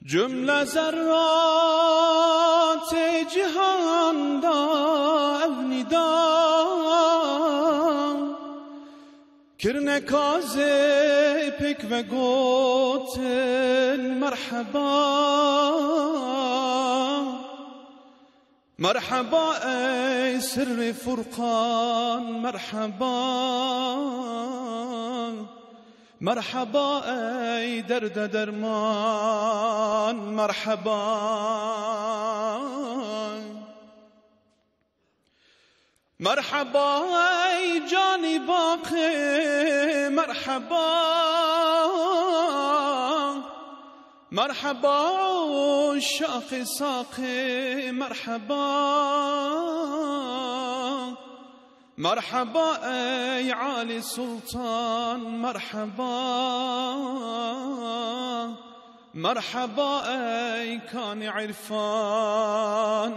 جمله ذرات جهان دا کرن کازه پک و گوتن مرحبا ای سر فرقان مرحبا ای درد درمان مرحبا ای جانی باقی مرحبا شاخ ساقی مرحبا ای عالی سلطان مرحبا ای کان عرفان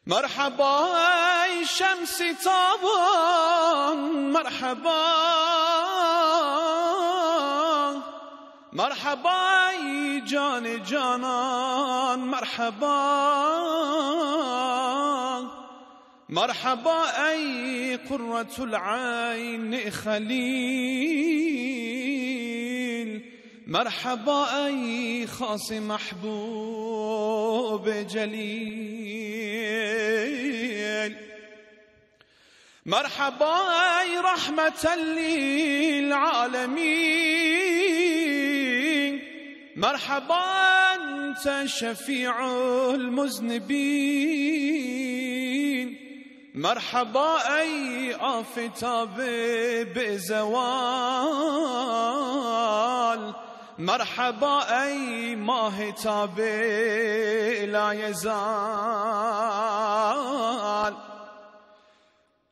مرحبا ای شمس تابان مرحبا ای جان جانان مرحبا ای قرة العین خلیل مرحبا ای خاص محبوب جلیل مرحبا ای رحمة للعالمین مرحبا انت شفیع المذنبین مرحبا ای آفتاب بزوال مرحبا ای ماهتاب لا یزال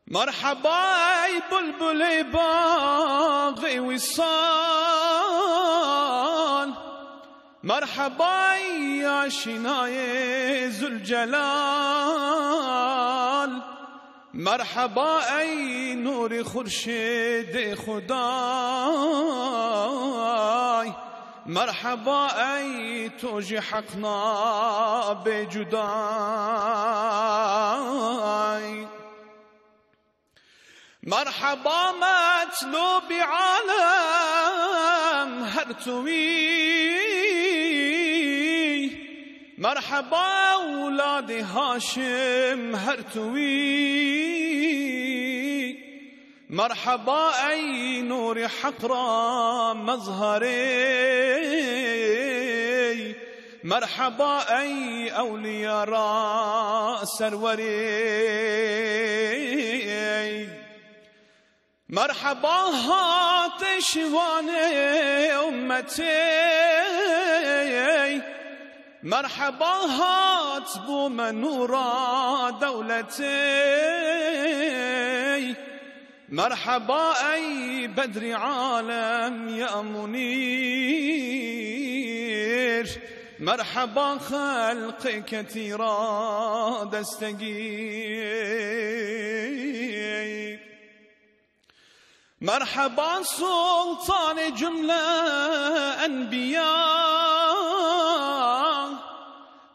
مرحبا ای بلبل باغ وصال مرحبا ای آشنای ذوالجلال مرحبا ای نور خورشید خدای مرحبا ای توج حقنا بجدای مرحبا مطلوب عالم هر توی مرحبا اولاد هاشم هر توی مرحبا ای نور حق را مظهری مرحبا ای اولیاء را سروری مرحبا آتشوان امتی مرحبا هات بوم نورا دولتی مرحبا ای بدر عالم یا منیر مرحبا خلق کثیرا دستگیر مرحبا سلطان جمله انبیاء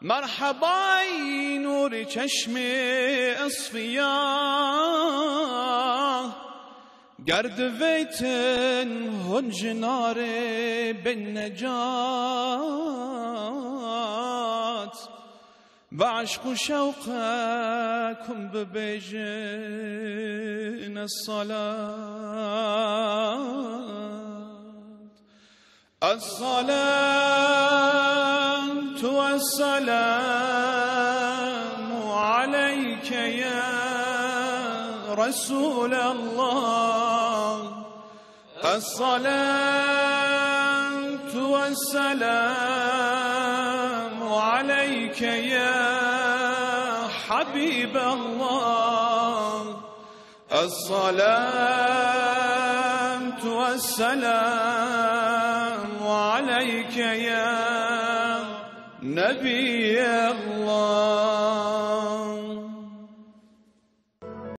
مرحبا ای نور چشم اصفیا گرد ویتن هنجنار بن نجات بعشق و شوقكم ببيجن الصلاة والسلام عليك يا رسول الله الصلاة والسلام عليك يا حبيب الله الصلاة والسلام عليك يا نبي الله